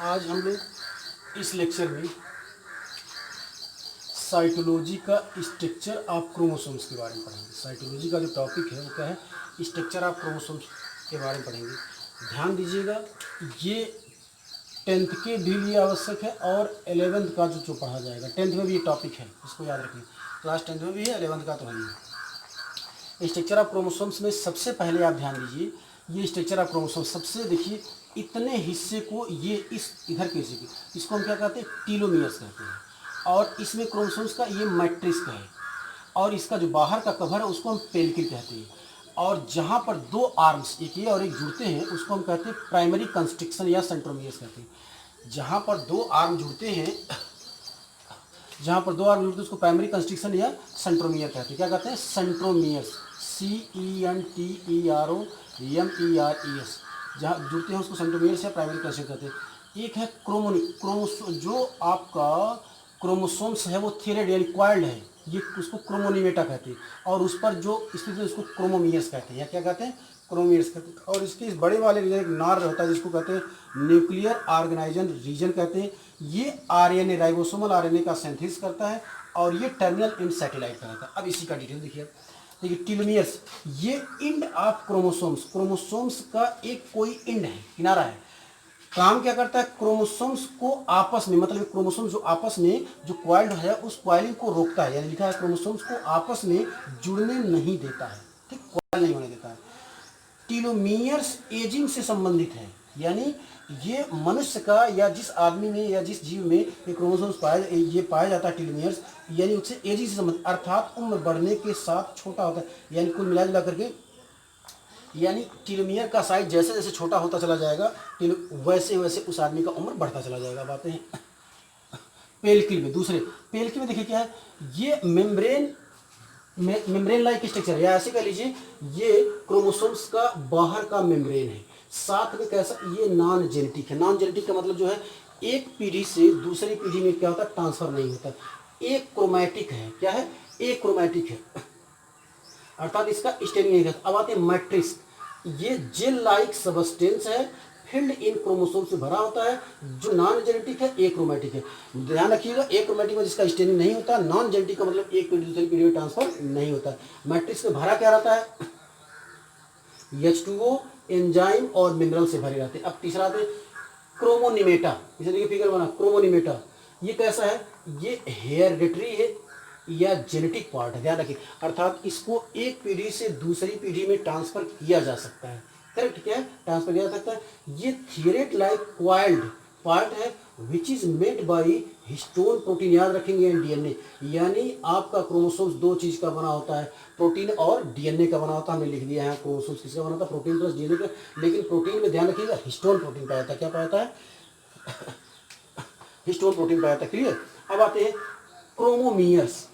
आज हम लोग इस लेक्चर में साइटोलॉजी का स्ट्रक्चर ऑफ क्रोमोसोम्स के बारे में पढ़ेंगे। साइटोलॉजी का जो टॉपिक है वो क्या है, स्ट्रक्चर ऑफ क्रोमोसोम्स के बारे में पढ़ेंगे। ध्यान दीजिएगा, ये 10th के भी लिए आवश्यक है और 11th का जो पढ़ा जाएगा। 10th में भी ये टॉपिक है, इसको याद रखिए। क्लास 10th में भी है, 11th का तो है ही। स्ट्रक्चर ऑफ क्रोमोसोम्स में सबसे पहले आप ध्यान दीजिए, ये स्ट्रक्चर ऑफ क्रोमोसोम्स सबसे देखिए, इतने हिस्से को ये इस इधर के हिस्से की इसको हम क्या कहते हैं, टीलोमियर्स कहते हैं। और इसमें क्रोमोसोम्स का ये मैट्रिक्स का है और इसका जो बाहर का कवर है उसको हम पेल्किल कहते हैं। और जहाँ पर दो आर्म्स एक ये और एक जुड़ते हैं उसको हम कहते हैं प्राइमरी कंस्ट्रिक्शन या सेंट्रोमियर्स कहते हैं। जहाँ पर दो आर्म जुड़ते हैं उसको प्राइमरी कंस्ट्रिक्शन या सेंट्रोमियर कहते हैं। क्या कहते हैं? Centromeres, CENTROMERES। जहाँ जुड़ते हैं उसको सेंट्रोमियर्स या प्राइमरी कंस्ट्रिक्शन कहते हैं। एक है जो आपका क्रोमोसोम्स है वो थ्रेड यानी कॉइल्ड है, ये उसको क्रोमोनीमेटा कहते हैं। और उस पर जो स्थित है उसको क्रोमोमियर्स कहते हैं, या क्या कहते हैं? क्रोमोमियर्स कहते हैं। और इसके इस बड़े वाले रीजन एक नार होता है जिसको कहते हैं न्यूक्लियर ऑर्गेनाइजन रीजन कहते हैं। ये आरएनए, राइबोसोमल आरएनए का सिंथेसिस करता है और ये टर्मिनल एंड सैटेलाइट कहलाता है। अब इसी का डिटेल देखिए। टीलोमियर्स ये इंड ऑफ क्रोमोसोम्स, क्रोमोसोम्स का एक कोई इंड है, किनारा है। काम क्या करता है? क्रोमोसोम्स को आपस में, मतलब क्रोमोसोम्स जो आपस में जो कॉइल्ड है उस कॉइलिंग को रोकता है, यानी लिखा है क्रोमोसोम्स को आपस में जुड़ने नहीं देता है, ठीक, कॉइल नहीं होने देता है। टीलोमियर्स एजिंग से संबंधित है, यानी ये मनुष्य का या जिस आदमी में या जिस जीव में ये क्रोमोसोम्स पाया जाता है टीलोमियर्स, यानी उससे एजिंग से संबंधित, अर्थात उम्र बढ़ने के साथ छोटा होता है। यानी कुल मिला जुला करके, यानी टीलोमियर का साइज जैसे जैसे छोटा होता चला जाएगा वैसे वैसे उस आदमी का उम्र बढ़ता चला जाएगा। अब आते हैं पेल्किल में। दूसरे पेल्किल में देखिए क्या है, ये मेम्ब्रेन लाइक स्ट्रक्चर, या ऐसे कह लीजिए ये क्रोमोसोम्स का बाहर का मेम्ब्रेन है। साथ में कैसा, ये नॉन जेनेटिक है। नॉन जेनेटिक का मतलब जो है एक पीढ़ी से दूसरी पीढ़ी में क्या होता है, ट्रांसफर नहीं होता। एक क्रोमैटिक है, क्या है? एक क्रोमैटिक है, अर्थात इसका स्टेनिंग नहीं है। अब आते हैं मैट्रिक्स, ये जेल लाइक सबस्टेंस है, फिल्ड इन क्रोमोसोम से भरा होता है, जो नॉन जेनेटिक है, एक क्रोमैटिक है। ध्यान रखिएगा, एक क्रोमैटिक में जिसका स्टेनिंग नहीं होता, नॉन जेनेटिक का मतलब एक पीढ़ी दूसरी पीढ़ी में ट्रांसफर नहीं होता। मैट्रिक्स में भरा क्या रहता है? H2O, एंजाइम और मिनरल से भरे रहते हैं। अब तीसरा आते हैं क्रोमोनीमेटा, इसे देखिए फिगर बना, क्रोमोनीमेटा ये कैसा है? ये हेरिडिटरी है या जेनेटिक पार्ट है, ध्यान रखिए, अर्थात इसको एक पीढ़ी से दूसरी पीढ़ी में ट्रांसफर किया जा सकता है। करेक्ट, क्या है? ट्रांसफर किया जा सकता है। ये थ्रेड लाइक कॉइल्ड पार्ट है which is made by histone protein, याद रखेंगे, एंड डीएनए। यानी आपका क्रोमोसोम्स दो चीज का बना होता है, प्रोटीन और डीएनए का बना होता है। हमने लिख दिया है क्रोमोसोम्स किसका बना होता है, प्रोटीन प्लस डीएनए का। लेकिन प्रोटीन में ध्यान रखिएगा हिस्टोन प्रोटीन पाया जाता है। क्या पाया जाता है? हिस्टोन प्रोटीन पाया जाता है। क्लियर। अब आते हैं क्रोमोमियर्स,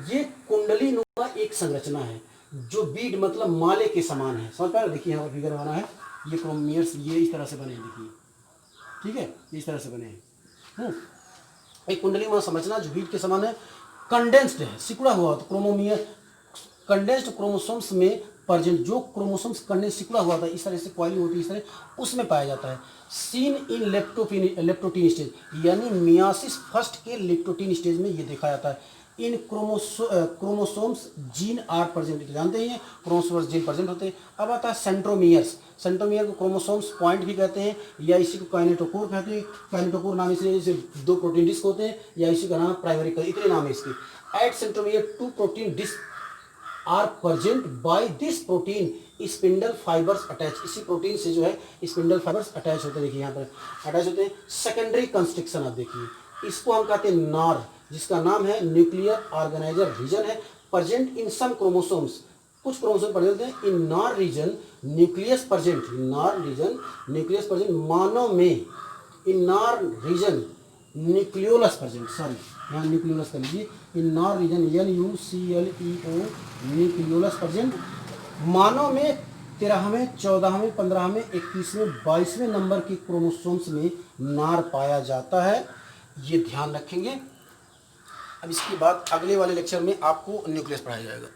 ये कुंडली नुमा एक संरचना है जो बीड मतलब माले के समान है। समझ पा रहे? देखिए यहाँ पर फिगर बना है, ये क्रोमोमियर्स ये इस तरह से बने हैं, देखिए, ठीक है, इस तरह से बने हैं। एक कुंडली नुमा संरचना जो बीड के समान है, कंडेंस्ड है, सिकुड़ा हुआ। तो क्रोमोमियर कंडेंस्ड क्रोमोसोम्स में प्रेजेंट, जो क्रोमोसोम्स कंडेंस सिकुड़ा हुआ था, इस तरह से कॉइलिंग होती है, इस तरह उसमें पाया जाता है। सीन इन लेप्टोटीन स्टेज, यानी मियासिस फर्स्ट के लेप्टोटीन स्टेज में ये देखा जाता है। इन क्रोमोसोम्स जीन आर प्रेजेंट, जानते हैं क्रोमोसोम्स जीन प्रेजेंट होते हैं। अब आता है सेंट्रोमियर्स, सेंट्रोमियर को क्रोमोसोम्स पॉइंट भी कहते हैं या इसी को काइनेटोकोर कहते हैं। काइनेटोकोर नाम इसलिए जैसे दो प्रोटीन डिस्क होते हैं, या इसी का नाम प्राइमरी, इतने नाम है इसके। At centromere two protein disc are present by this protein spindle fibres attach, इसी प्रोटीन से जो है स्पिंडल फाइबर्स अटैच होते हैं। देखिए यहाँ पर अटैच होते हैं। सेकेंडरी कंस्ट्रक्शन, आप देखिए, इसको हम कहते हैं नार, जिसका नाम है न्यूक्लियर ऑर्गेनाइजर रीजन है, प्रेजेंट इन सम क्रोमोसोम्स, कुछ क्रोमोसोम प्रेजेंट हैं इन नार रीजन, न्यूक्लियस प्रेजेंट, नार रीजन न्यूक्लियस प्रेजेंट, मानव में इन नार रीजन न्यूक्लियोलस प्रेजेंट, सॉरी यहाँ न्यूक्लियोलस कर लीजिए, इन नार रीजन NUCLEO न्यूक्लियोलस प्रेजेंट। मानव में 13वें, 14वें, 15वें, 21वें, 22वें नंबर के क्रोमोसोम्स में नार पाया जाता है, ये ध्यान रखेंगे। अब इसके बाद अगले वाले लेक्चर में आपको न्यूक्लियस पढ़ाया जाएगा।